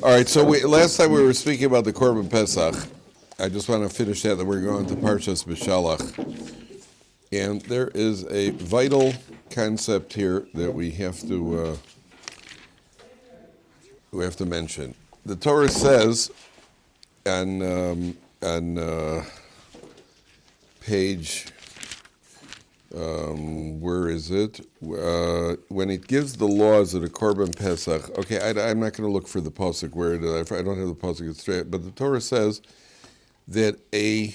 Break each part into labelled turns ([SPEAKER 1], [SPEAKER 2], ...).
[SPEAKER 1] All right, so last time we were speaking about the Korban Pesach. I just want to finish that we're going to Parsha's Beshalach. And there is a vital concept here that we have to mention. The Torah says on page, where is it? When it gives the laws of the Korban Pesach, okay, I'm not going to look for the pasuk where it is. I don't have the pasuk straight, but the Torah says that a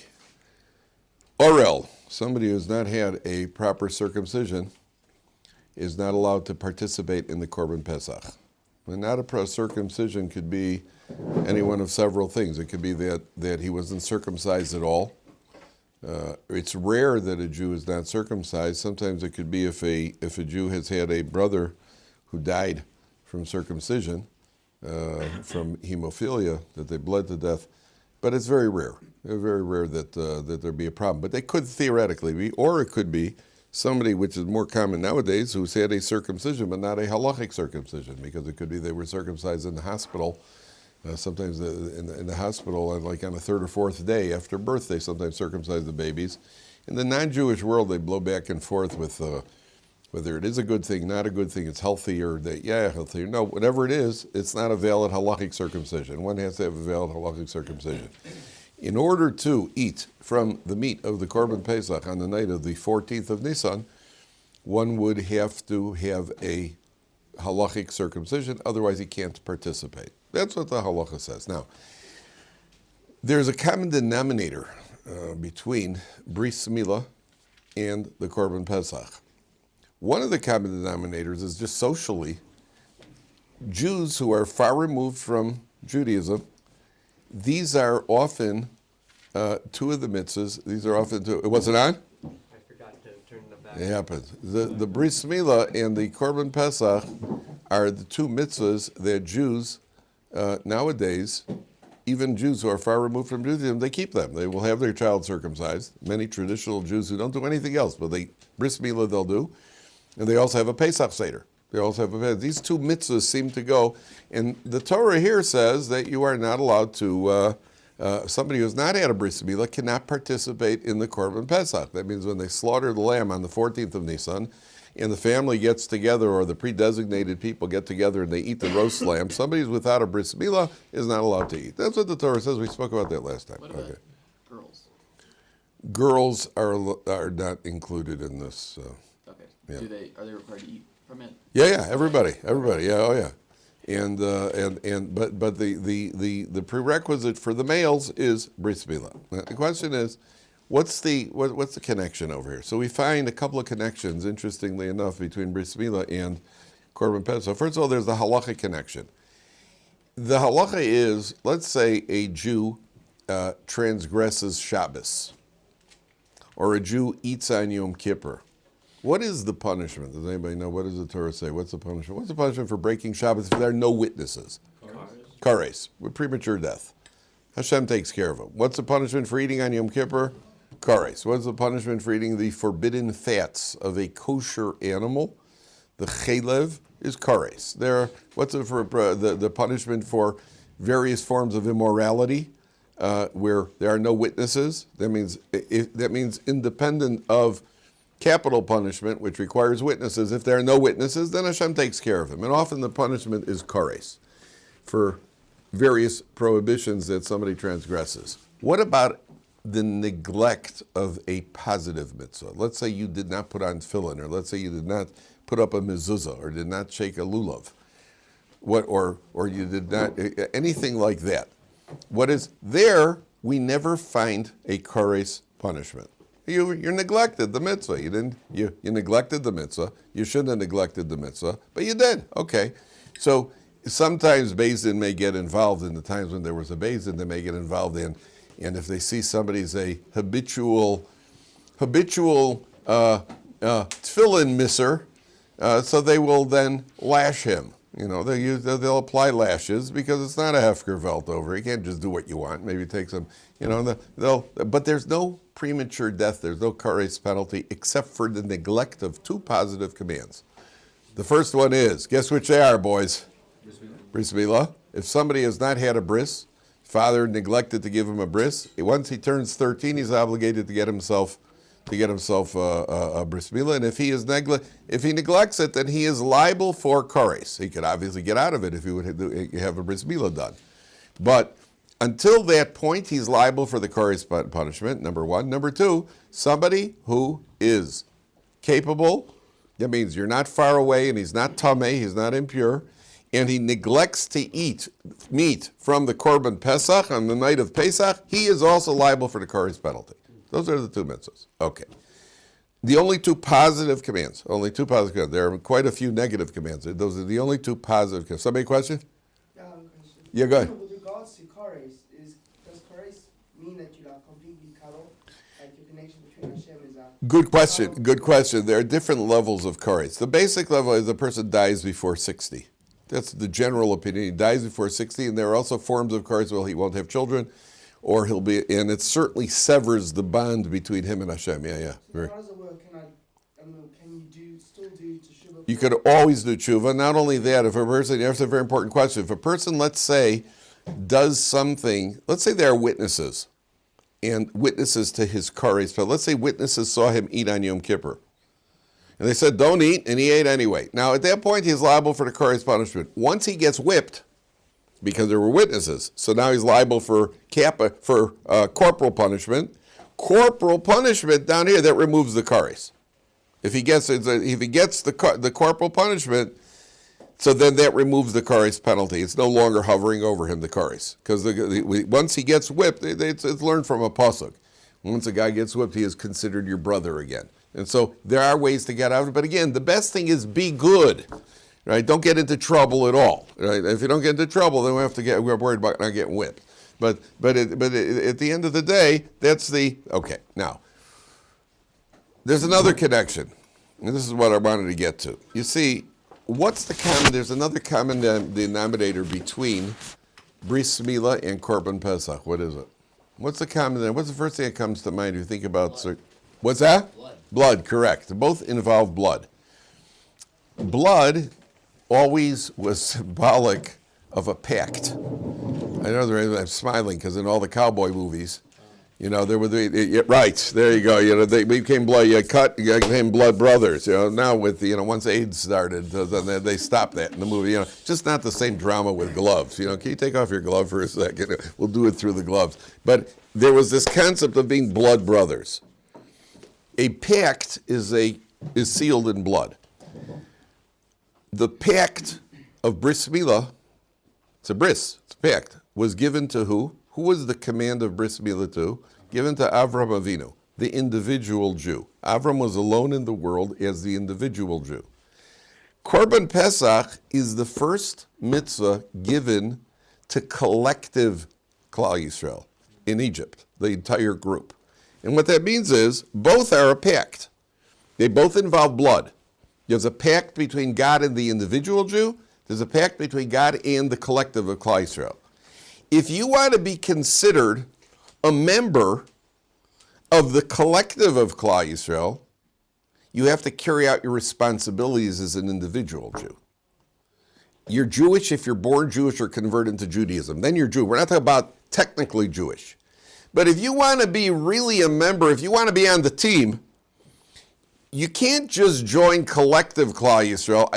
[SPEAKER 1] orel, somebody who's not had a proper circumcision, is not allowed to participate in the Korban Pesach. And not a circumcision could be any one of several things. It could be that he wasn't circumcised at all. It's rare that a Jew is not circumcised. Sometimes it could be if a Jew has had a brother who died from circumcision, from hemophilia, that they bled to death. But it's very rare. It's very rare that there be a problem. But they could theoretically be, or it could be somebody, which is more common nowadays, who's had a circumcision but not a halachic circumcision, because it could be they were circumcised in the hospital. Sometimes in the hospital, like on the third or fourth day after birth, they sometimes circumcise the babies. In the non-Jewish world, they blow back and forth with whether it is a good thing, not a good thing, it's healthy, or healthy. No, whatever it is, it's not a valid halachic circumcision. One has to have a valid halachic circumcision. In order to eat from the meat of the Korban Pesach on the night of the 14th of Nisan, one would have to have a halachic circumcision, otherwise he can't participate. That's what the halacha says. Now, there's a common denominator between bris milah and the Korban Pesach. One of the common denominators is just socially, Jews who are far removed from Judaism, these are often two of the mitzvahs. These are often two. Was it on?
[SPEAKER 2] I forgot to turn them back.
[SPEAKER 1] It happens. The bris milah and the Korban Pesach are the two mitzvahs that Jews nowadays, even Jews who are far removed from Judaism, they keep them. They will have their child circumcised. Many traditional Jews who don't do anything else, but bris milah they'll do. And they also have a Pesach Seder. They also have these two mitzvahs seem to go. And the Torah here says that you are not allowed to, somebody who has not had a bris milah cannot participate in the Korban Pesach. That means when they slaughter the lamb on the 14th of Nisan, and the family gets together, or the pre-designated people get together and they eat the roast lamb, somebody who's without a bris milah is not allowed to eat. That's what the Torah says. We spoke about that last time.
[SPEAKER 2] What about girls?
[SPEAKER 1] Girls are not included in this.
[SPEAKER 2] Okay.
[SPEAKER 1] Yeah.
[SPEAKER 2] Are they required to eat from it?
[SPEAKER 1] Yeah, everybody. Yeah, oh yeah. And but the prerequisite for the males is bris milah. The question is, what's the connection over here? So we find a couple of connections, interestingly enough, between bris milah and Korban Pesach. So first of all, there's the halachic connection. The halacha is, let's say a Jew transgresses Shabbos, or a Jew eats on Yom Kippur. What is the punishment? Does anybody know? What does the Torah say? What's the punishment? What's the punishment for breaking Shabbos if there are no witnesses? Kares, with premature death. Hashem takes care of him. What's the punishment for eating on Yom Kippur? Kares. What's the punishment for eating the forbidden fats of a kosher animal? The chelev is kares. What's the punishment for various forms of immorality where there are no witnesses? That means independent of capital punishment, which requires witnesses. If there are no witnesses, then Hashem takes care of him. And often the punishment is kares for various prohibitions that somebody transgresses. What about the neglect of a positive mitzvah? Let's say you did not put on tefillin, or let's say you did not put up a mezuzah, or did not shake a lulav, or you did not, anything like that. What is there, we never find a kares punishment. You're neglected the mitzvah. You neglected the mitzvah. You shouldn't have neglected the mitzvah, but you did. Okay. So sometimes Beis Din may get involved in the times when there was a Beis Din, they may get involved in, and if they see somebody's a habitual tefillin misser, so they will then lash him. They'll apply lashes because it's not a hefker velt over. You can't just do what you want. Maybe take some, but there's no premature death. There's no kares penalty except for the neglect of two positive commands. The first one is, guess which they are, boys? Bris milah If somebody has not had a bris, father neglected to give him a bris, once he turns 13, he's obligated to get himself a bris milah, and if he neglects it, then he is liable for kares. He could obviously get out of it if he would have a bris milah done, but until that point, he's liable for the kares punishment. Number one. Number two, somebody who is capable. That means you're not far away, and he's not tameh, he's not impure, and he neglects to eat meat from the korban pesach on the night of Pesach. He is also liable for the kares penalty. Those are the two mitzvahs. Okay. The only two positive commands. There are quite a few negative commands. Those are the only two positive commands. Somebody question?
[SPEAKER 3] Yeah, I have a question.
[SPEAKER 1] Yeah, go ahead.
[SPEAKER 3] With regards to kares, does kares mean that you are completely cut off? Like your connection between Hashem is that?
[SPEAKER 1] Good question. There are different levels of kares. The basic level is the person dies before 60. That's the general opinion. He dies before 60, and there are also forms of kares where he won't have children, or he'll be, and it certainly severs the bond between him and Hashem. Yeah.
[SPEAKER 3] So how does it work? Can you still do teshuva?
[SPEAKER 1] You could always do tshuva. Not only that, if a person, that's a very important question. If a person, let's say, does something, let's say there are witnesses, and witnesses to his kares, but let's say witnesses saw him eat on Yom Kippur. And they said, don't eat, and he ate anyway. Now, at that point, he's liable for the kares punishment. Once he gets whipped, because there were witnesses, so now he's liable for corporal punishment. Corporal punishment down here, that removes the kares. If he gets the corporal punishment, so then that removes the kares penalty. It's no longer hovering over him, the kares, because once he gets whipped, it's learned from a pasuk. Once a guy gets whipped, he is considered your brother again. And so there are ways to get out of it. But again, the best thing is be good. Right? Don't get into trouble at all. Right? If you don't get into trouble, then we're worried about not getting whipped. But at the end of the day, that's the okay. Now, there's another connection, and this is what I wanted to get to. You see, there's another common denominator between bris milah and korban pesach. What is it? What's the first thing that comes to mind if you think about
[SPEAKER 2] blood.
[SPEAKER 1] What's that?
[SPEAKER 2] Blood,
[SPEAKER 1] correct. Both involve blood. Blood always was symbolic of a pact. I know I'm smiling because in all the cowboy movies, there were right, there you go. They became blood. You became blood brothers. Now with once AIDS started, then they stopped that in the movie. Just not the same drama with gloves. Can you take off your glove for a second? We'll do it through the gloves. But there was this concept of being blood brothers. A pact is sealed in blood. The pact of bris milah, it's a pact, was given to who? Who was the command of bris milah to? Given to Avram Avinu, the individual Jew. Avram was alone in the world as the individual Jew. Korban Pesach is the first mitzvah given to collective Klal Yisrael in Egypt, the entire group. And what that means is both are a pact. They both involve blood. There's a pact between God and the individual Jew. There's a pact between God and the collective of Klal Yisrael. If you want to be considered a member of the collective of Klal Yisrael, you have to carry out your responsibilities as an individual Jew. You're Jewish if you're born Jewish or convert into Judaism. Then you're Jew. We're not talking about technically Jewish. But if you want to be really a member, if you want to be on the team, you can't just join collective Klal Yisrael.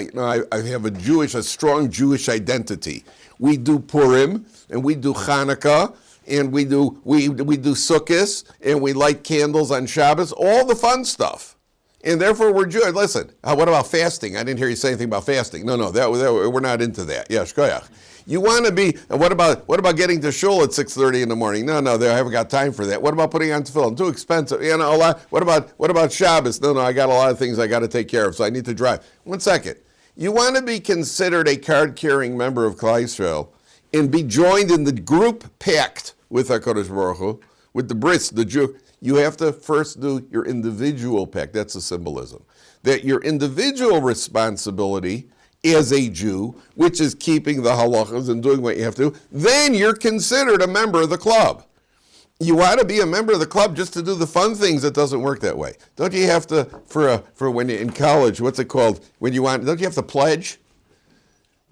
[SPEAKER 1] I have a strong Jewish identity. We do Purim, and we do Hanukkah, and we do Sukkot, and we light candles on Shabbos, all the fun stuff. And therefore we're Jewish. Listen, what about fasting? I didn't hear you say anything about fasting. No, we're not into that. Yeah, shkoyach. You want to be, and what about getting to shul at 6:30 in the morning? No, I haven't got time for that. What about putting on tefillin? Too expensive. A lot. What about Shabbos? No, I got a lot of things I got to take care of, so I need to drive. 1 second. You want to be considered a card-carrying member of Klal Yisrael and be joined in the group pact with HaKadosh Baruch Hu, with the bris, the Jew. You have to first do your individual pact. That's the symbolism. That your individual responsibility as a Jew, which is keeping the halachas and doing what you have to do, then you're considered a member of the club. You want to be a member of the club just to do the fun things. It doesn't work that way. Don't you have to, for when you're in college, what's it called? Don't you have to pledge?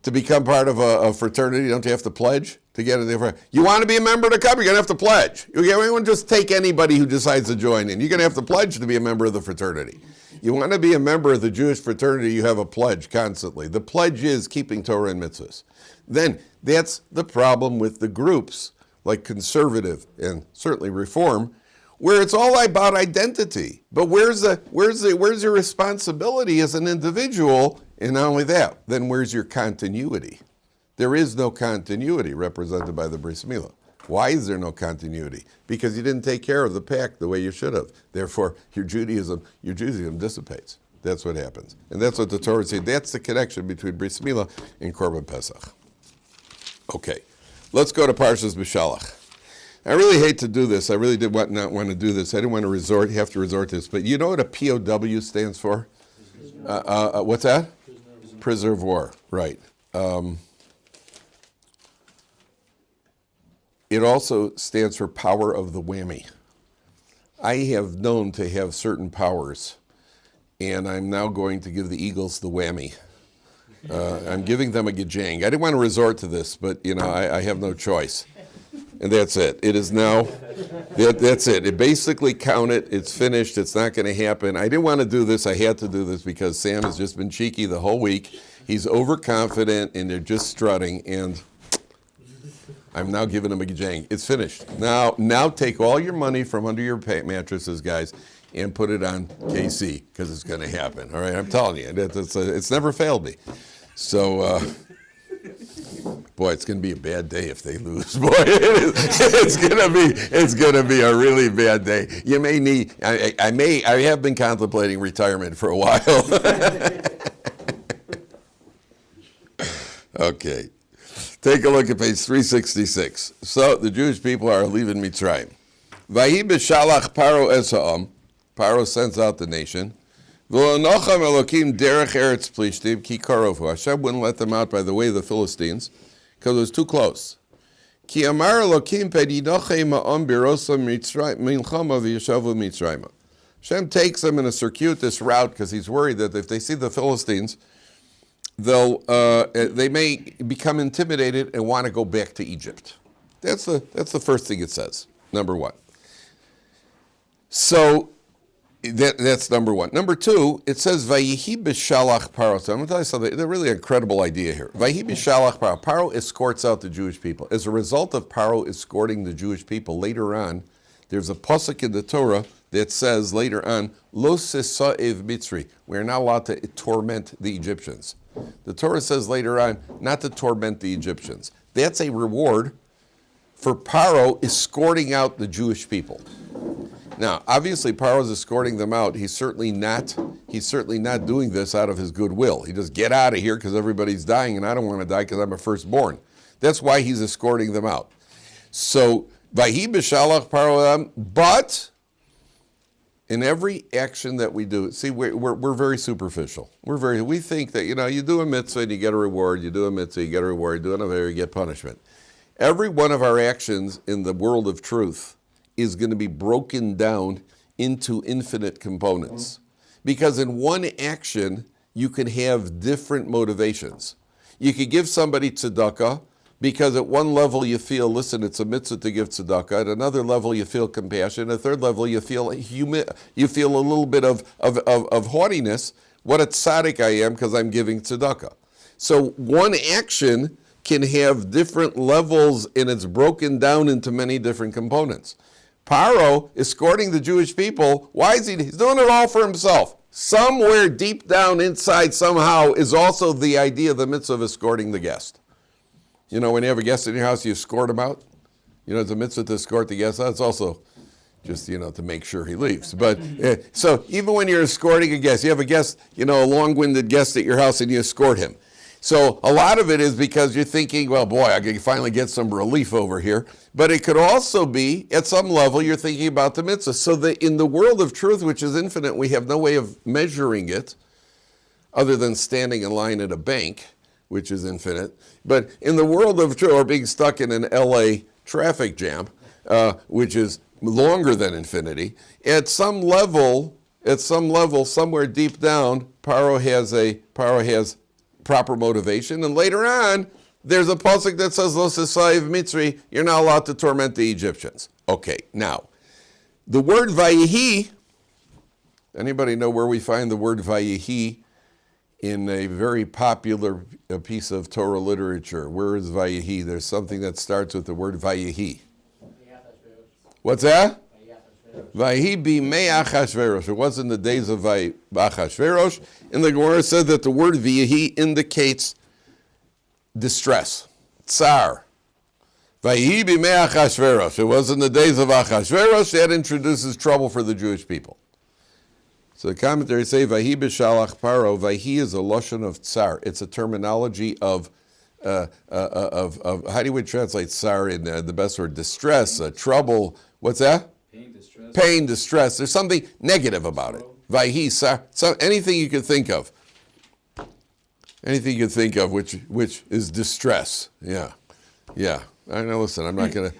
[SPEAKER 1] To become part of a fraternity, don't you have to pledge to get in there? You want to be a member of the club, you're going to have to pledge. You won't just take anybody who decides to join in. You're going to have to pledge to be a member of the fraternity. You want to be a member of the Jewish fraternity, you have a pledge constantly. The pledge is keeping Torah and mitzvahs. Then that's the problem with the groups like conservative and certainly reform, where it's all about identity. But where's your responsibility as an individual? And not only that, then where's your continuity? There is no continuity represented by the Bris Milah. Why is there no continuity? Because you didn't take care of the pact the way you should have. Therefore, your Judaism dissipates. That's what happens. And that's what the Torah says. That's the connection between Bris Milah and Korban Pesach. Okay, let's go to Parshas Beshalach. I really hate to do this. I really did not want to do this. I didn't want to have to resort to this. But you know what a POW stands for? What's that? Prisoner of war, right. It also stands for power of the whammy. I have known to have certain powers, and I'm now going to give the Eagles the whammy. I'm giving them a gajang. I didn't want to resort to this, but I have no choice. And that's it. It is now, that's it. It basically counted. It's finished. It's not going to happen. I didn't want to do this. I had to do this because Sam has just been cheeky the whole week. He's overconfident, and they're just strutting, and I'm now giving him a gajang. It's finished. Now take all your money from under your mattresses, guys, and put it on KC, because it's going to happen. All right, I'm telling you. It's never failed me. So, boy, it's going to be a bad day if they lose. Boy, it's going to be a really bad day. You may need. I have been contemplating retirement for a while. Okay, take a look at page 366. So the Jewish people are leaving Mitzrayim. Vahi Beshalach Paro es ha'am. Paro sends out the nation. V'lonocham Elokim derech eretz plishtim ki karovu. Hashem wouldn't let them out by the way of the Philistines, because it was too close. Ki amar Elokim pedinoche ma'am birosa milchama v'yeshavu Mitzrayim. Hashem takes them in a circuitous route because he's worried that if they see the Philistines, they may become intimidated and want to go back to Egypt. That's the first thing it says. Number one. So that's number one. Number two, it says Vayihi Beshalach Paro. So I'm going to tell you something. It's a really incredible idea here. Vayihi Beshalach Paro. Paro escorts out the Jewish people. As a result of Paro escorting the Jewish people, later on, there's a pasuk in the Torah that says later on, Lo Sisa'ev Mitzri. We're not allowed to torment the Egyptians. The Torah says later on not to torment the Egyptians. That's a reward for Paro escorting out the Jewish people. Now, obviously, Paro's escorting them out. He's certainly not doing this out of his goodwill. He just get out of here because everybody's dying, and I don't want to die because I'm a firstborn. That's why he's escorting them out. So, Vahi Beshalach Paro, but in every action that we do, see, we're very superficial. We think that, you do a mitzvah and you get a reward, you do a mitzvah, you get a reward, you do another, you get punishment. Every one of our actions in the world of truth is going to be broken down into infinite components. Because in one action, you can have different motivations. You could give somebody tzedakah, because at one level you feel, listen, it's a mitzvah to give tzedakah. At another level you feel compassion. At a third level you feel a little bit of haughtiness. What a tzaddik I am because I'm giving tzedakah. So one action can have different levels, and it's broken down into many different components. Paro escorting the Jewish people, why is he's doing it all for himself? Somewhere deep down inside somehow is also the idea of the mitzvah of escorting the guest. When you have a guest in your house, you escort him out. It's a mitzvah to escort the guest out. It's also just, to make sure he leaves. But so even when you're escorting a guest, you have a guest, a long-winded guest at your house and you escort him. So a lot of it is because you're thinking, well, boy, I can finally get some relief over here. But it could also be, at some level, you're thinking about the mitzvah. So that in the world of truth, which is infinite, we have no way of measuring it other than standing in line at a bank, which is infinite. But in the world of truth, or being stuck in an LA traffic jam, which is longer than infinity, at some level, somewhere deep down, Paro has proper motivation. And later on, there's a pasuk that says, Lo Sisaiv Mitzri, you're not allowed to torment the Egyptians. Okay, now, the word Vayihi, anybody know where we find the word Vayihi in a very popular piece of Torah literature? Where is Vayihi? There's something that starts with the word Vayihi. What's that? Vayihi b'mei Achashverosh. It was in the days of Achashverosh. And the Gemara said that the word Vayihi indicates distress, tsar. Vayihi b'mei Achashverosh. It was in the days of Achashverosh. That introduces trouble for the Jewish people. So the commentaries say, Vahi Beshalach Paro, Vahi is a loshon of tsar. It's a terminology of how do we translate tsar in the best word? Distress, trouble. What's that?
[SPEAKER 4] Pain, distress.
[SPEAKER 1] Pain, distress. There's something negative about it. Vahi, tsar. So anything you can think of. Anything you can think of, which is distress. Yeah. I know. Listen, I'm not gonna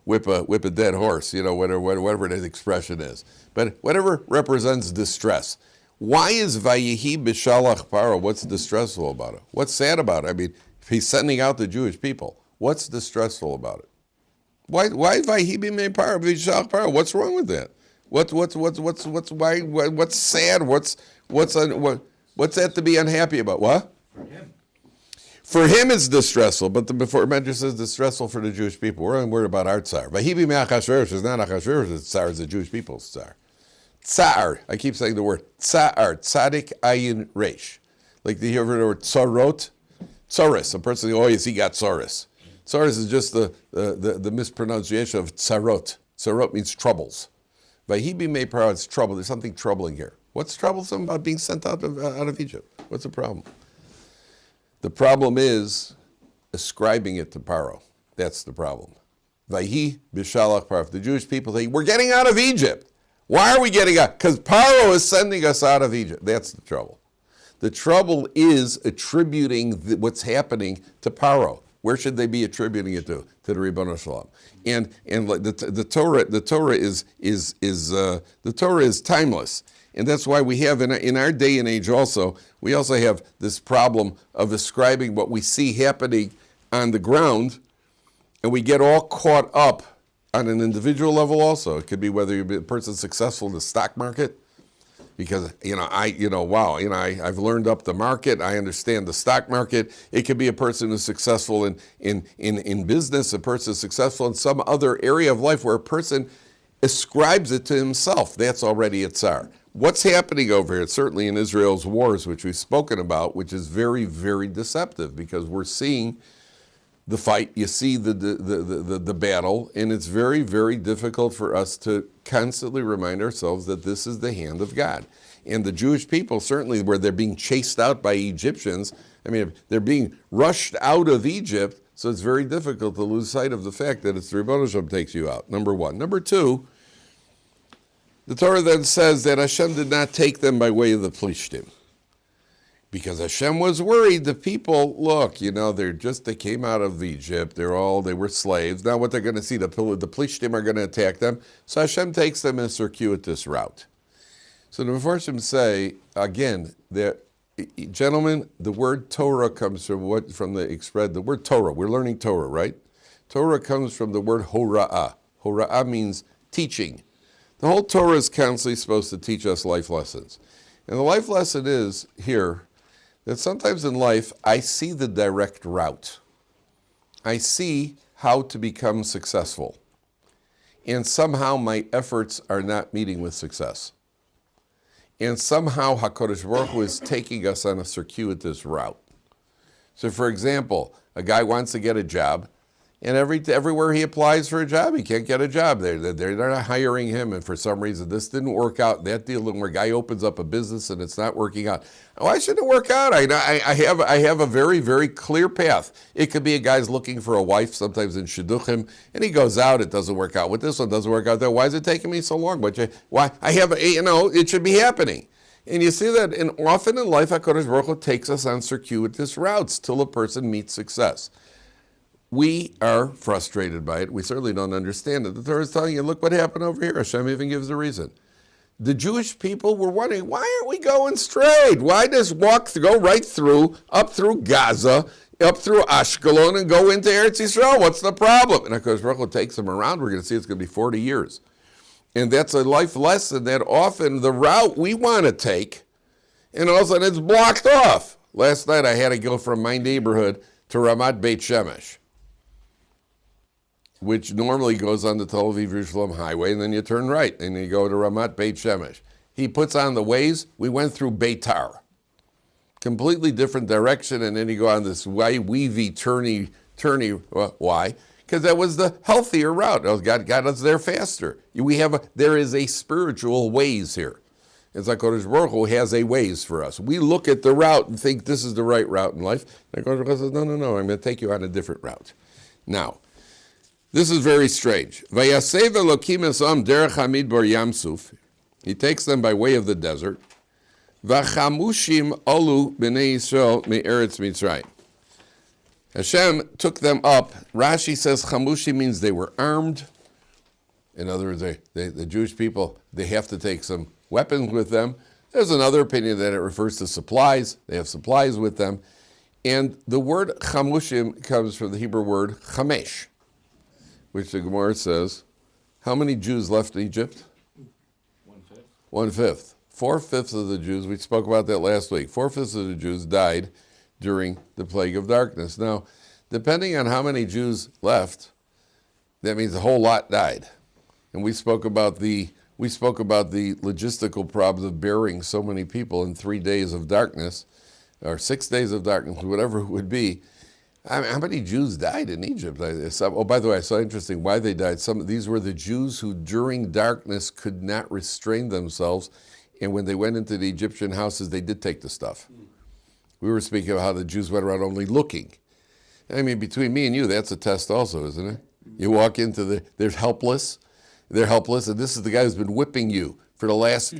[SPEAKER 1] whip a dead horse. Whatever that expression is. But whatever represents distress. Why is Vayihi Beshalach Paro? What's distressful about it? What's sad about it? I mean, if he's sending out the Jewish people, what's distressful about it? Why Vayihi Beshalach Paro? What's wrong with that? What's sad? What's that to be unhappy about? What?
[SPEAKER 4] For him.
[SPEAKER 1] For him, it's distressful, but before Medrash says distressful for the Jewish people. We're only worried about our tsar. Vahibi me'achashverosh is not Achashverosh's tsar, it's the Jewish people's tsar. Tsar, I keep saying the word tsar, tzadik ayin resh. Like you ever heard the word tsarot? Tsaris, a person, yes, he got tsaris. Tsaris is just the mispronunciation of tsarot. Tsarot means troubles. Vahibi me'paro, it's trouble. There's something troubling here. What's troublesome about being sent out of Egypt? What's the problem? The problem is ascribing it to Paro. That's the problem. Vahi Beshalach Paro. The Jewish people say, we're getting out of Egypt. Why are we getting out? Because Paro is sending us out of Egypt. That's the trouble. The trouble is attributing what's happening to Paro. Where should they be attributing it to? To the Ribono Shalom. And the Torah is timeless. And that's why we have, in our day and age also, we also have this problem of ascribing what we see happening on the ground, and we get all caught up on an individual level also. It could be whether you're a person successful in the stock market, because, I've learned up the market, I understand the stock market. It could be a person who's successful in business, a person successful in some other area of life where a person ascribes it to himself. That's already a tsar. What's happening over here, certainly in Israel's wars, which we've spoken about, which is very, very deceptive, because we're seeing the fight, you see the battle, and it's very, very difficult for us to constantly remind ourselves that this is the hand of God. And the Jewish people, certainly where they're being chased out by Egyptians, they're being rushed out of Egypt, so it's very difficult to lose sight of the fact that it's the Ribono Shalom takes you out, number one. Number two, the Torah then says that Hashem did not take them by way of the Plishtim. Because Hashem was worried. The people, look, they came out of Egypt. They were slaves. Now what they're going to see, the Plishtim are going to attack them. So Hashem takes them in a circuitous route. So the Mefarshim say, again, gentlemen, the word Torah comes from the word Torah. We're learning Torah, right? Torah comes from the word hora'ah. Hora'ah means teaching. The whole Torah is constantly supposed to teach us life lessons. And the life lesson is here that sometimes in life I see the direct route. I see how to become successful. And somehow my efforts are not meeting with success. And somehow HaKadosh Baruch Hu is taking us on a circuitous route. So for example, a guy wants to get a job, and everywhere he applies for a job, he can't get a job. They're not hiring him, and for some reason this didn't work out. That deal where a guy opens up a business and it's not working out. Why shouldn't it work out? I have a very, very clear path. It could be a guy's looking for a wife, sometimes in shidduchim, and he goes out. It doesn't work out with this one. Doesn't work out there. Why is it taking me so long? It should be happening. And you see that, and often in life, HaKadosh Baruch Hu takes us on circuitous routes till a person meets success. We are frustrated by it. We certainly don't understand it. The Torah is telling you, look what happened over here. Hashem even gives the reason. the Jewish people were wondering, why aren't we going straight? Why just go right through, up through Gaza, up through Ashkelon, and go into Eretz Yisrael? What's the problem? And HaKadosh Baruch Hu takes them around. We're going to see it's going to be 40 years. And that's a life lesson that often the route we want to take, and all of a sudden it's blocked off. Last night I had to go from my neighborhood to Ramat Beit Shemesh, which normally goes on the Tel Aviv-Yerushalayim highway, and then you turn right, and you go to Ramat Beit Shemesh. He puts on the Waze. We went through Beitar. Completely different direction, and then you go on this weavy, turny, why? Because that was the healthier route. God got us there faster. There is a spiritual Waze here. It's like HaKadosh Baruch Hu has a Waze for us. We look at the route and think this is the right route in life. And HaKadosh Baruch Hu says, no, I'm going to take you on a different route. Now, this is very strange. Vayasev Elokim esam derech hamidbar Yamsuf. He takes them by way of the desert. Vachamushim alu b'nei Yisrael me'eretz Mitzrayim. Hashem took them up. Rashi says chamushim means they were armed. In other words, the Jewish people, they have to take some weapons with them. There's another opinion that it refers to supplies. They have supplies with them. And the word chamushim comes from the Hebrew word chamesh, which the Gemara says, how many Jews left Egypt? 1/5. 4/5 of the Jews, we spoke about that last week, 4/5 of the Jews died during the plague of darkness. Now, depending on how many Jews left, that means a whole lot died. And we spoke about the logistical problems of burying so many people in 3 days of darkness, or 6 days of darkness, whatever it would be. I mean, how many Jews died in Egypt? By the way, I saw interesting why they died. These were the Jews who during darkness could not restrain themselves, and when they went into the Egyptian houses, they did take the stuff. We were speaking of how the Jews went around only looking. I mean, between me and you, that's a test also, isn't it? You walk into they're helpless, and this is the guy who's been whipping you. For the last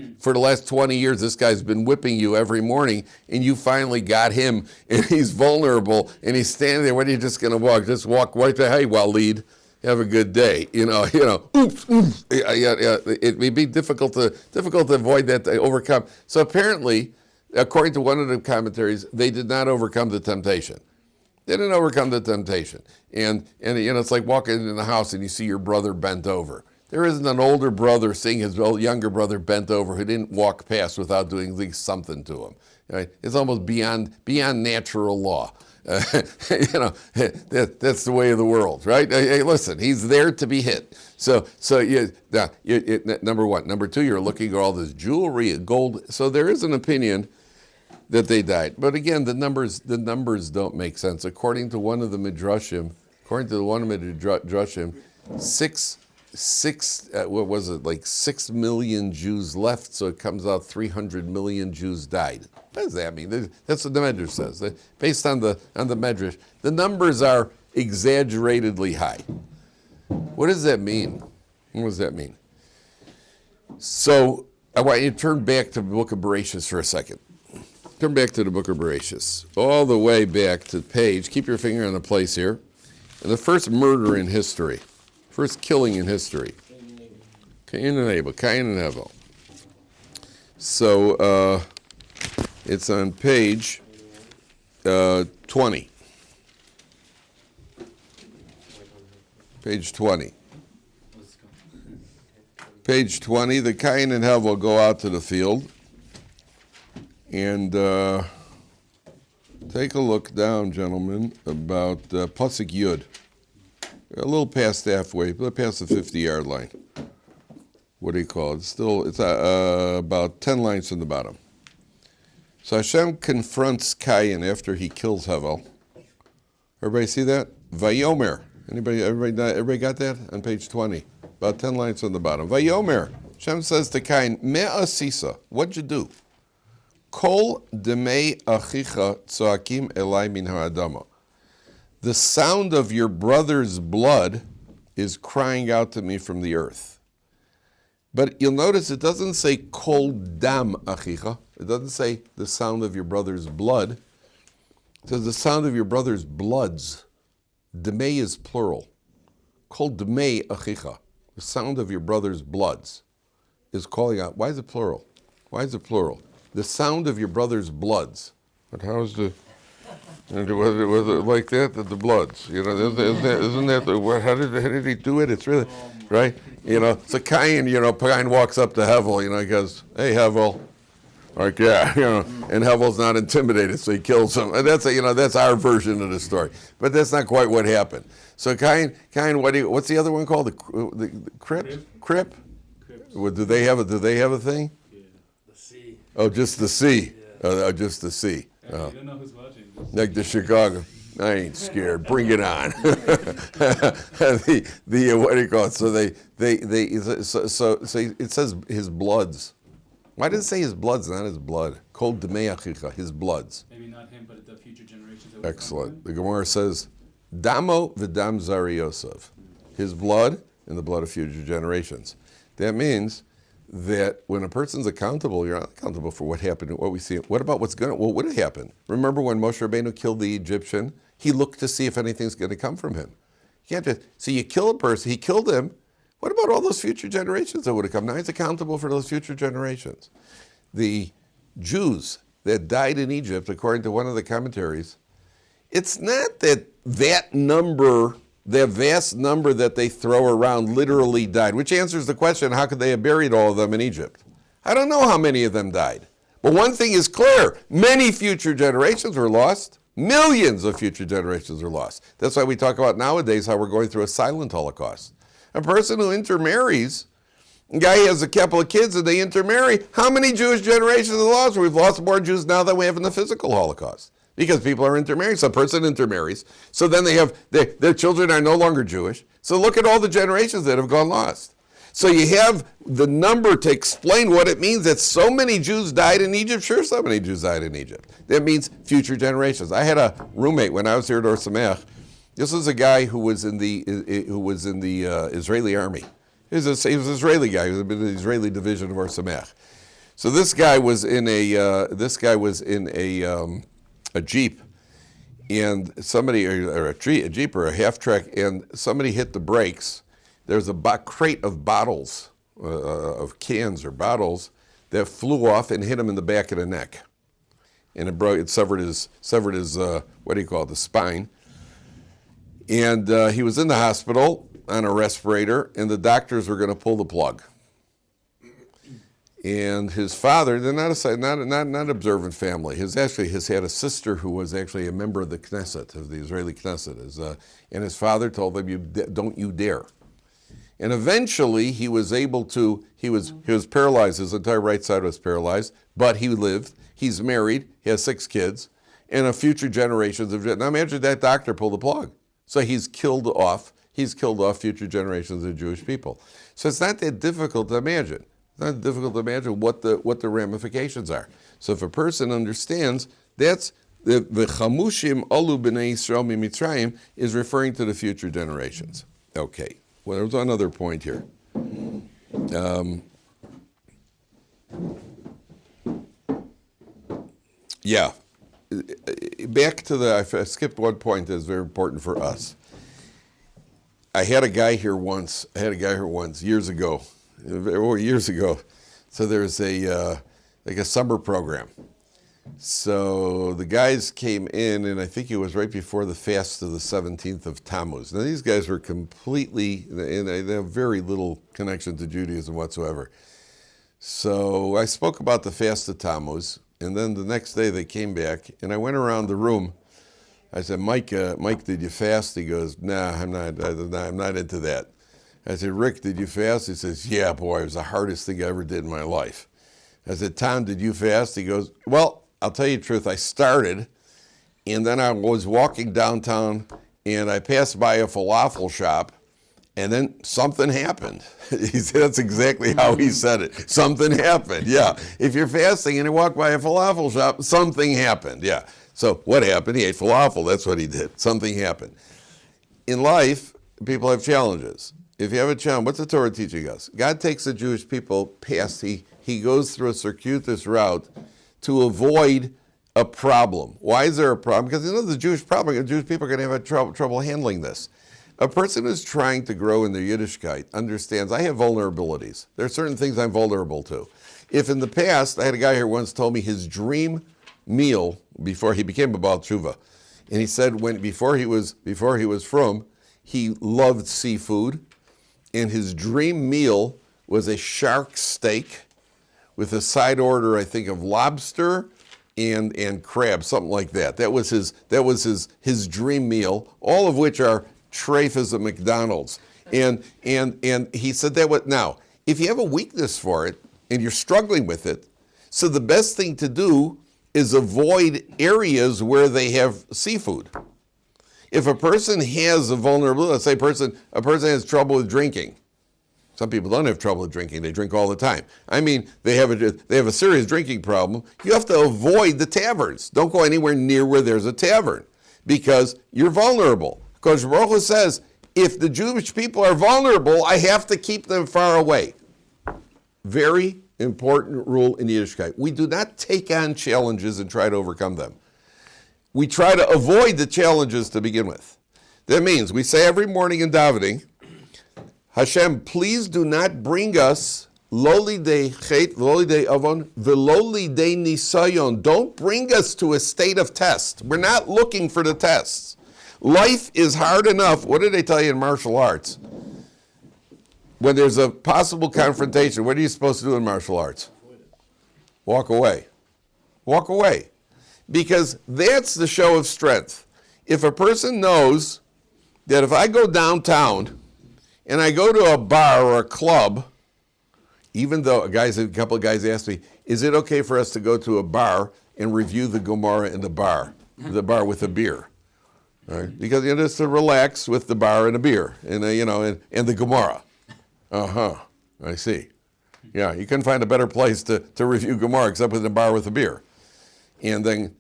[SPEAKER 1] 20 years, this guy's been whipping you every morning, and you finally got him, and he's vulnerable, and he's standing there. When are you just going to walk? Just walk right there. Hey, Waleed, have a good day. Oops. It may be difficult to avoid that, to overcome. So apparently, according to one of the commentaries, they did not overcome the temptation. They didn't overcome the temptation. And it's like walking into the house and you see your brother bent over. There isn't an older brother seeing his younger brother bent over who didn't walk past without doing at least something to him. Right? It's almost beyond natural law. That's the way of the world, right? Hey, listen, he's there to be hit. So number one. Number two, you're looking at all this jewelry, gold. So there is an opinion that they died. But again, the numbers don't make sense. According to one of the midrashim, 6 million Jews left, so it comes out 300 million Jews died. What does that mean? That's what the Medrash says. Based on the Medrash, the numbers are exaggeratedly high. What does that mean? What does that mean? So I want you to turn back to the book of Bereshis for a second. Turn back to the book of Bereshis, all the way back to the page. Keep your finger on the place here. And the first murder in history. First killing in history. Cain and Abel. So it's on page 20. Page 20. Page 20, the Cain and Abel go out to the field. And take a look down, gentlemen, about Pasuk Yud. A little past halfway, a little past the 50-yard line. What do you call it? It's about 10 lines from the bottom. So Hashem confronts Cain after he kills Hevel. Everybody see that? Vayomer. Everybody got that? On page 20. About 10 lines from the bottom. Vayomer. Hashem says to Cain, Me'asisa. What'd you do? Kol demei achicha tzoakim elai min ha'adama. The sound of your brother's blood is crying out to me from the earth. But you'll notice it doesn't say kol dam achicha. It doesn't say the sound of your brother's blood. It says the sound of your brother's bloods. Demei is plural. Kol demei achicha. The sound of your brother's bloods. is calling out. Why is it plural? Why is it plural? The sound of your brother's bloods. But how is the... Was it like that? The bloods, isn't that how did he do it? It's really, right? So Cain walks up to Hevel, he goes, "Hey, Hevel," like and Hevel's not intimidated, so he kills him. And that's our version of the story, but that's not quite what happened. So Cain, what's the other one called? The crip? Do they have a thing?
[SPEAKER 4] Yeah, the sea.
[SPEAKER 1] Oh, just the sea.
[SPEAKER 4] Yeah.
[SPEAKER 1] Just the sea.
[SPEAKER 4] You don't know who's watching.
[SPEAKER 1] Like the Chicago, I ain't scared. Bring it on. the what do you call it? So it says his bloods. Why does it say his bloods, not his blood? Kol demei achicha, his bloods.
[SPEAKER 4] Maybe not him, but the future generations. That
[SPEAKER 1] Excellent. The Gemara says, Damo v'dam zari Yosef, his blood and the blood of future generations. That means that when a person's accountable, you're not accountable for what happened and what we see. What about what would have happened? Remember when Moshe Rabbeinu killed the Egyptian? He looked to see if anything's going to come from him. You can't just, so you kill a person, he killed him. What about all those future generations that would have come? Now he's accountable for those future generations. The Jews that died in Egypt, according to one of the commentaries, it's not that number, that vast number that they throw around literally died, which answers the question, how could they have buried all of them in Egypt? I don't know how many of them died. But one thing is clear, many future generations were lost. Millions of future generations were lost. That's why we talk about nowadays how we're going through a silent Holocaust. A person who intermarries, a guy has a couple of kids and they intermarry, how many Jewish generations are lost? We've lost more Jews now than we have in the physical Holocaust. Because people are intermarrying. So a person intermarries. So then they have, their children are no longer Jewish. So look at all the generations that have gone lost. So you have the number to explain what it means that so many Jews died in Egypt. Sure, so many Jews died in Egypt. That means future generations. I had a roommate when I was here at Ohr Somayach. This was a guy who was in the Israeli army. He was an Israeli guy. He was in the Israeli division of Ohr Somayach. So this guy was in a Jeep, and somebody, or a Jeep or a half track, and somebody hit the brakes. There's a crate of bottles, of cans or bottles, that flew off and hit him in the back of the neck, and it severed his the spine, and he was in the hospital on a respirator, and the doctors were going to pull the plug. And his father, they're not observant family. Has had a sister who was actually a member of the Knesset, of the Israeli Knesset. And his father told them, don't you dare. And eventually he was able to, he was paralyzed, his entire right side was paralyzed, but he lived, he's married, he has 6 kids, and a future generations of, now imagine that doctor pulled the plug. So he's killed off future generations of Jewish people. So it's not that difficult to imagine. It's not difficult to imagine what the ramifications are. So if a person understands, that's the Chamushim Alu B'nei Yisrael Mitzrayim is referring to the future generations. Okay, well, there's another point here. Back to I skipped one point that's very important for us. I had a guy here once years ago. So there's like a summer program. So the guys came in, and I think it was right before the fast of the 17th of Tammuz. Now these guys were completely, and they have very little connection to Judaism whatsoever. So I spoke about the fast of Tammuz, and then the next day they came back, and I went around the room. I said, Mike, did you fast? He goes, nah, I'm not into that. I said, Rick, did you fast? He says, yeah, boy, it was the hardest thing I ever did in my life. I said, Tom, did you fast? He goes, well, I'll tell you the truth, I started, and then I was walking downtown, and I passed by a falafel shop, and then something happened. He said, that's exactly how he said it. Something happened, yeah. If you're fasting and you walk by a falafel shop, something happened, yeah. So what happened? He ate falafel, that's what he did. Something happened. In life, people have challenges. If you have a challenge, what's the Torah teaching us? God takes the Jewish people past, he goes through a circuitous route to avoid a problem. Why is there a problem? Because the Jewish people are going to have trouble handling this. A person who's trying to grow in their Yiddishkeit understands I have vulnerabilities. There are certain things I'm vulnerable to. If in the past, I had a guy here once told me his dream meal before he became a Baal Tshuva, and he said before he was from, he loved seafood, and his dream meal was a shark steak with a side order, I think, of lobster and crab, something like that. That was his dream meal, all of which are treifas at McDonald's. And he said now, if you have a weakness for it and you're struggling with it, so the best thing to do is avoid areas where they have seafood. If a person has a vulnerability, let's say a person has trouble with drinking. Some people don't have trouble with drinking. They drink all the time. I mean, they have a serious drinking problem. You have to avoid the taverns. Don't go anywhere near where there's a tavern because you're vulnerable. Because Baruch Hu says, if the Jewish people are vulnerable, I have to keep them far away. Very important rule in Yiddishkeit. We do not take on challenges and try to overcome them. We try to avoid the challenges to begin with. That means we say every morning in davening, Hashem, please do not bring us loli de chet, loli de avon, veloli de nisayon. Don't bring us to a state of test. We're not looking for the tests. Life is hard enough. What did they tell you in martial arts? When there's a possible confrontation, what are you supposed to do in martial arts? Walk away. Walk away. Because that's the show of strength. If a person knows that if I go downtown and I go to a bar or a club, even though a couple of guys asked me, is it okay for us to go to a bar and review the Gemara in the bar with a beer? Right? Because just to relax with the bar and a beer and the Gemara. I see. Yeah, you couldn't find a better place to review Gemara except with a bar with a beer. And then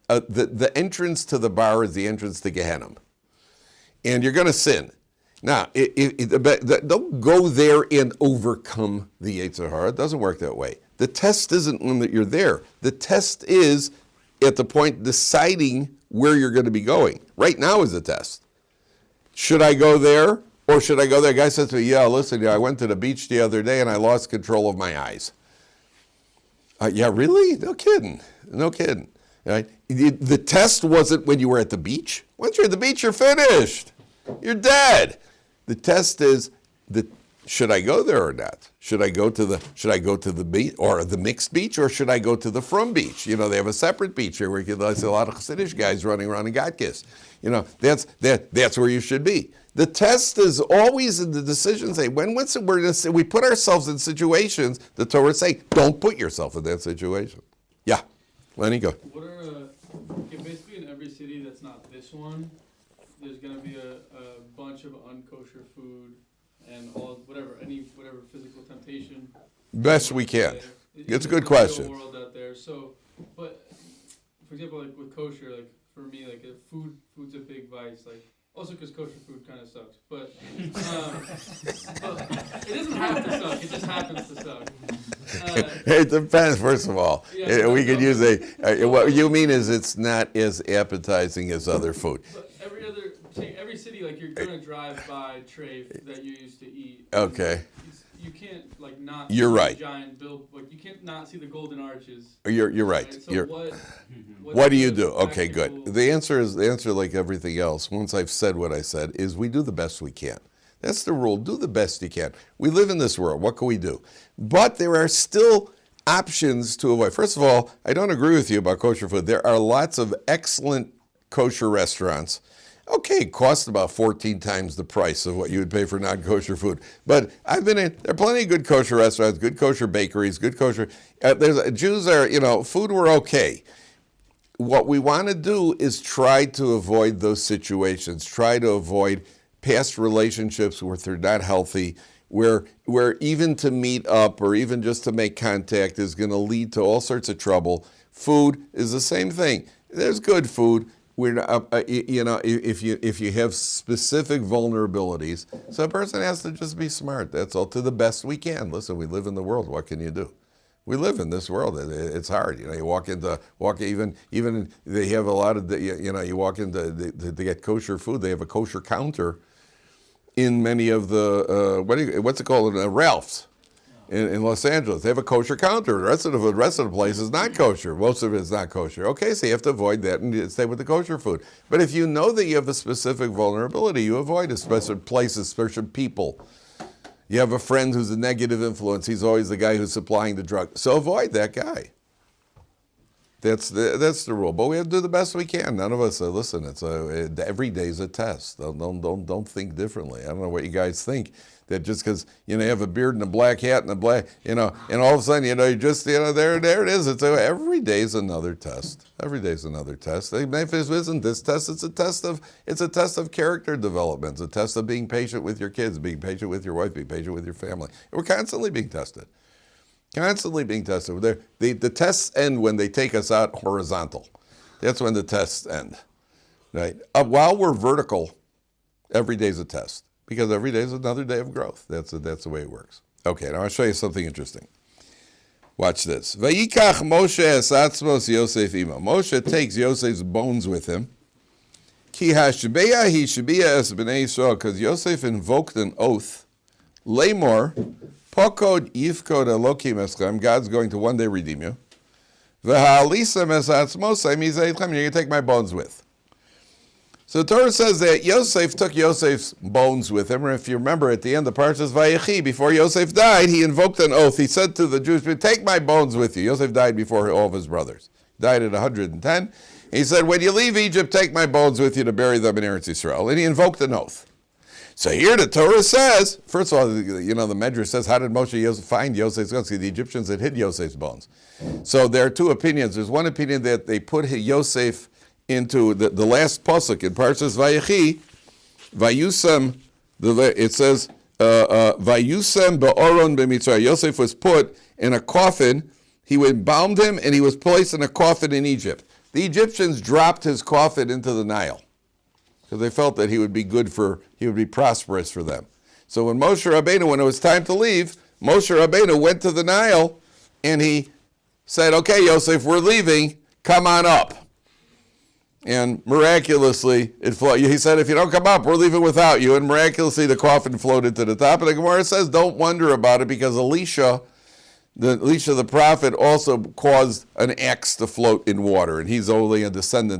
[SPEAKER 1] the entrance to the bar is the entrance to Gehenna. And you're going to sin. Now, don't go there and overcome the Yetzer Hara. It doesn't work that way. The test isn't when you're there. The test is at the point deciding where you're going to be going. Right now is the test. Should I go there or should I go there? A guy says to me, yeah, listen, I went to the beach the other day and I lost control of my eyes. Yeah, really? No kidding. No kidding. Right? The test wasn't when you were at the beach. Once you're at the beach, you're finished. You're dead. The test is, should I go there or not? Should I go to the beach or the mixed beach, or should I go to the from beach? They have a separate beach here where you can see a lot of Chassidish guys running around in Gatkis. That's where you should be. The test is always in the decision. We put ourselves in situations. The Torah is saying, don't put yourself in that situation. Yeah, Lenny, go.
[SPEAKER 4] What are basically in every city that's not this one, there's going to be a bunch of unkosher food and whatever physical temptation.
[SPEAKER 1] Best we can. It's a good question.
[SPEAKER 4] World out there. So, but for example, like with kosher, like for me, like food's a big vice. Like also because kosher food kind of sucks, but it doesn't have to suck. It just happens to suck.
[SPEAKER 1] It depends. First of all, we could use what you mean is it's not as appetizing as other food.
[SPEAKER 4] But every city, like you're gonna drive by treif that you used to eat.
[SPEAKER 1] Okay.
[SPEAKER 4] You can't not.
[SPEAKER 1] You're
[SPEAKER 4] see
[SPEAKER 1] right.
[SPEAKER 4] Giant bill, you can't not see the golden arches.
[SPEAKER 1] You're right.
[SPEAKER 4] Right? So
[SPEAKER 1] what do you do? Okay, good. The answer like everything else. Once I've said what I said, is we do the best we can. That's the rule. Do the best you can. We live in this world. What can we do? But there are still options to avoid. First of all, I don't agree with you about kosher food. There are lots of excellent kosher restaurants. Okay, it costs about 14 times the price of what you would pay for non-kosher food. But there are plenty of good kosher restaurants, good kosher bakeries, good kosher. Food were okay. What we want to do is try to avoid those situations, try to avoid past relationships where they're not healthy, where even to meet up or even just to make contact is going to lead to all sorts of trouble. Food is the same thing. There's good food. If you have specific vulnerabilities, so a person has to just be smart. That's all, to the best we can. Listen, we live in the world. What can you do? We live in this world. It's hard. You even they have a lot of you walk into to get kosher food. They have a kosher counter in many of the, what's it called, Ralph's in Los Angeles. They have a kosher counter. The rest of the place is not kosher. Most of it is not kosher. Okay, so you have to avoid that and stay with the kosher food. But if you know that you have a specific vulnerability, you avoid a special places, special people. You have a friend who's a negative influence. He's always the guy who's supplying the drug. So avoid that guy. That's the rule. But we have to do the best we can. None of us listen. Every day's a test. Don't think differently. I don't know what you guys think. That just because you have a beard and a black hat and and all of a sudden you just there it is. It's every day's another test. Every day's another test. If it isn't this test, it's a test of character development. It's a test of being patient with your kids, being patient with your wife, being patient with your family. We're constantly being tested. Constantly being tested. The tests end when they take us out horizontal. That's when the tests end. Right? While we're vertical, every day's a test. Because every day is another day of growth. That's the way it works. Okay, now I'll show you something interesting. Watch this. Vayikach Moshe es atzmos Yosef imo. Moshe takes Yosef's bones with him. Ki hashbeya hi shbeya es b'nei Yisrael. Because Yosef invoked an oath. Lemor, pokod yifkod elokim eschem. God's going to one day redeem you. V'ha'alisem es atzmosai mizayitchem. You're going to take my bones with. So the Torah says that Yosef took Yosef's bones with him. Or if you remember at the end of Parshas Vayechi, before Yosef died, he invoked an oath. He said to the Jews, take my bones with you. Yosef died before all of his brothers. He died at 110. He said, when you leave Egypt, take my bones with you to bury them in Eretz Yisrael. And he invoked an oath. So here the Torah says, first of all, the Medrash says, how did Moshe find Yosef's bones? The Egyptians had hid Yosef's bones. So there are two opinions. There's one opinion that they put Yosef into the last pasuk in Parshas Vayechi, Vayusam. It says Vayusam ba'oron b'Mitzrayim. Yosef was put in a coffin. He embalmed him, and he was placed in a coffin in Egypt. The Egyptians dropped his coffin into the Nile because they felt that he would be prosperous for them. So when Moshe Rabbeinu, when it was time to leave, Moshe Rabbeinu went to the Nile, and he said, "Okay, Yosef, we're leaving. Come on up." And miraculously, he said, if you don't come up, we're leaving without you. And miraculously, the coffin floated to the top. And the Gemara says, don't wonder about it, because Elisha the prophet, also caused an axe to float in water. And he's only a disciple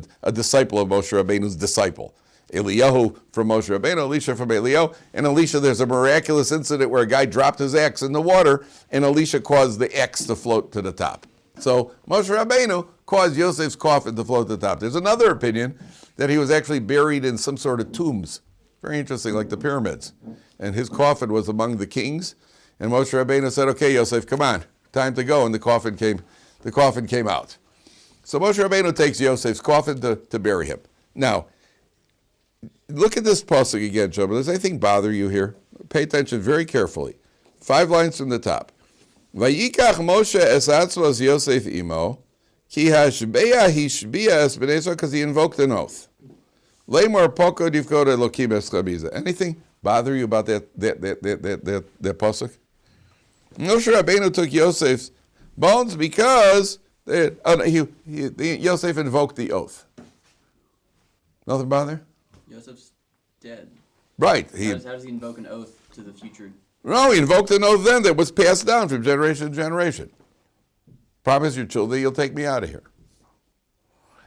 [SPEAKER 1] of Moshe Rabbeinu's disciple. Eliyahu from Moshe Rabbeinu, Elisha from Eliyahu. And Elisha, there's a miraculous incident where a guy dropped his axe in the water, and Elisha caused the axe to float to the top. So Moshe Rabbeinu caused Yosef's coffin to float to the top. There's another opinion that he was actually buried in some sort of tombs. Very interesting, like the pyramids. And his coffin was among the kings. And Moshe Rabbeinu said, okay, Yosef, come on, time to go. And the coffin came out. So Moshe Rabbeinu takes Yosef's coffin to bury him. Now, look at this pasuk again, Joe. Does anything bother you here? Pay attention very carefully. 5 lines from the top. Vayikach Moshe es atzmos Yosef imo, ki hashbeya hi shbeya es b'nei Yisrael, because he invoked an oath. Lemor pokod yifkod elokim eschem. Anything bother you about that pasuk? Moshe Rabbeinu took Yosef's bones because Yosef invoked the oath. Nothing bother?
[SPEAKER 2] Joseph's dead.
[SPEAKER 1] Right.
[SPEAKER 2] How does he invoke an oath to the future?
[SPEAKER 1] No, he invoked an oath then that was passed down from generation to generation. Promise your children you'll take me out of here.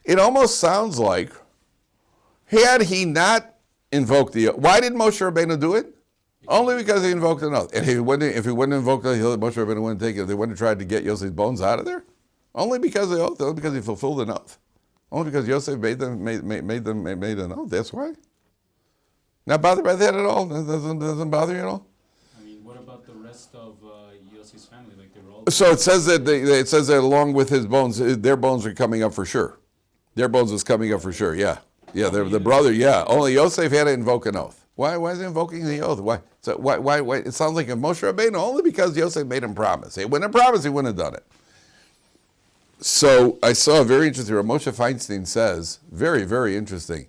[SPEAKER 1] It almost sounds like, had he not invoked the oath, why did Moshe Rabbeinu do it? Only because he invoked an oath. And if he wouldn't invoke the oath, Moshe Rabbeinu wouldn't take it. They wouldn't have tried to get Yosef's bones out of there. Only because of the oath. Only because he fulfilled an oath. Only because Yosef made an oath. That's why. Not bothered by that at all? Doesn't bother you at all?
[SPEAKER 5] What about the rest of Yossi's family? Like they were all.
[SPEAKER 1] So it says that along with his bones, their bones are coming up for sure. Their bones is coming up for sure. Yeah, the brother. Yeah, only Yosef had to invoke an oath. Why is he invoking the oath? Why? So why? It sounds like a Moshe Rabbeinu only because Yosef made him promise. He wouldn't have promised, he wouldn't have done it. So I saw a very interesting. Moshe Feinstein says very, very interesting.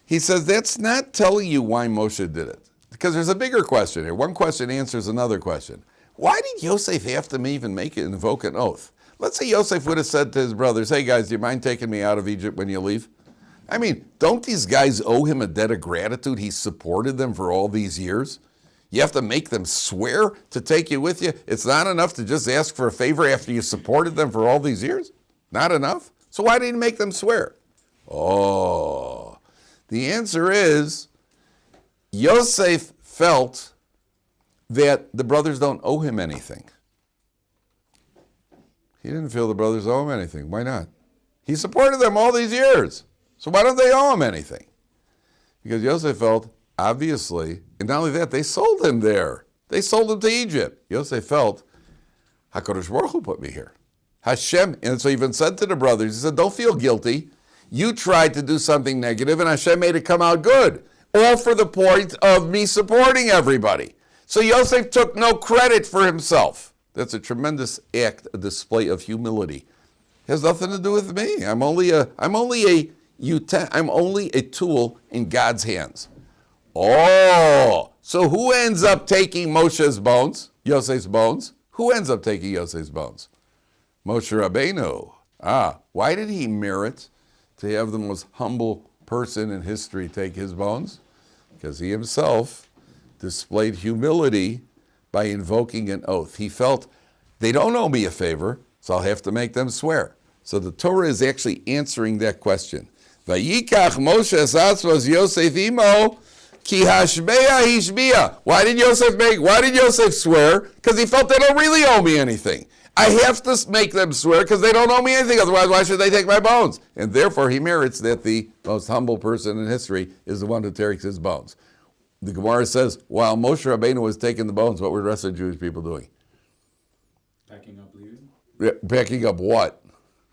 [SPEAKER 1] He says that's not telling you why Moshe did it. Because there's a bigger question here. One question answers another question. Why did Yosef have to even invoke an oath? Let's say Yosef would have said to his brothers, hey guys, do you mind taking me out of Egypt when you leave? I mean, don't these guys owe him a debt of gratitude? He supported them for all these years. You have to make them swear to take you with you. It's not enough to just ask for a favor after you supported them for all these years? Not enough? So why didn't he make them swear? Oh, the answer is Yosef felt that the brothers don't owe him anything. He didn't feel the brothers owe him anything. Why not? He supported them all these years. So why don't they owe him anything? Because Yosef felt, obviously, and not only that, they sold him there. They sold him to Egypt. Yosef felt, HaKadosh Baruch Hu put me here. Hashem, and so he even said to the brothers, he said, don't feel guilty. You tried to do something negative, and Hashem made it come out good. All for the point of me supporting everybody. So Yosef took no credit for himself. That's a tremendous act, a display of humility. It has nothing to do with me. I'm only a tool in God's hands. Oh, so who ends up taking Moshe's bones, Yosef's bones? Who ends up taking Yosef's bones? Moshe Rabbeinu. Why did he merit to have the most humble person in history take his bones? Because he himself displayed humility by invoking an oath. He felt, they don't owe me a favor, so I'll have to make them swear. So the Torah is actually answering that question. Vayikach Moshe atzmos Yosef imo ki hashbeya hishbiya. Why did Yosef swear? Because he felt they don't really owe me anything. I have to make them swear because they don't owe me anything. Otherwise, why should they take my bones? And therefore, he merits that the most humble person in history is the one who takes his bones. The Gemara says, while Moshe Rabbeinu was taking the bones, what were the rest of the Jewish people doing?
[SPEAKER 5] Packing up, leaving?
[SPEAKER 1] Packing up what?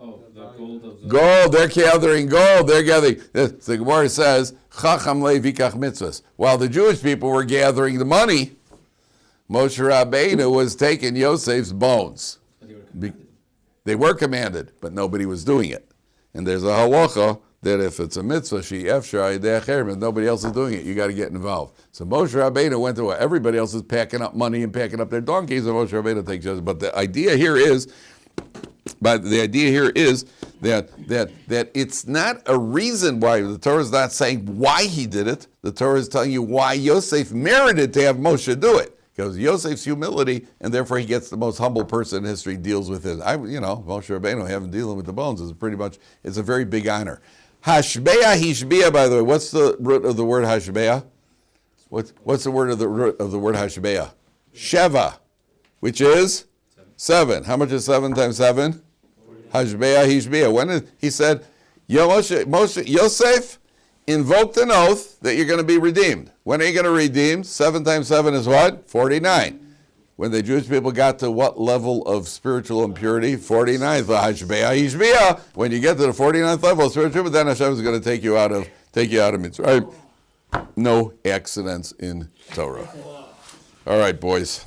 [SPEAKER 5] Oh, the gold of the...
[SPEAKER 1] Gold, they're gathering gold, they're gathering. The Gemara says, Chacham levikach mitzvahs. While the Jewish people were gathering the money, Moshe Rabbeinu was taking Yosef's bones. They were commanded, but nobody was doing it. And there's a halacha that if it's a mitzvah, but nobody else is doing it, you got to get involved. So Moshe Rabbeinu went to everybody else is packing up money and packing up their donkeys, and Moshe Rabbeinu takes Joseph. But the idea here is, that it's not a reason why. The Torah is not saying why he did it. The Torah is telling you why Yosef merited to have Moshe do it. Because Yosef's humility, and therefore he gets the most humble person in history deals with it. Moshe Rabbeinu having dealing with the bones is it's a very big honor. Hashbeah hishbeah, by the way, what's the root of the word hashbeah? What's the word of the root of the word hashbeah? Sheva, which is 7. How much is 7 times 7? Hashbeah hishbeah. When he said, Yosef invoked an oath that you're going to be redeemed. When are you going to redeem? 7 times 7 is what? 49. When the Jewish people got to what level of spiritual impurity? 49th. When you get to the 49th level of spiritual, then Hashem is going to take you out of Mitzrayim. No accidents in Torah. All right, boys.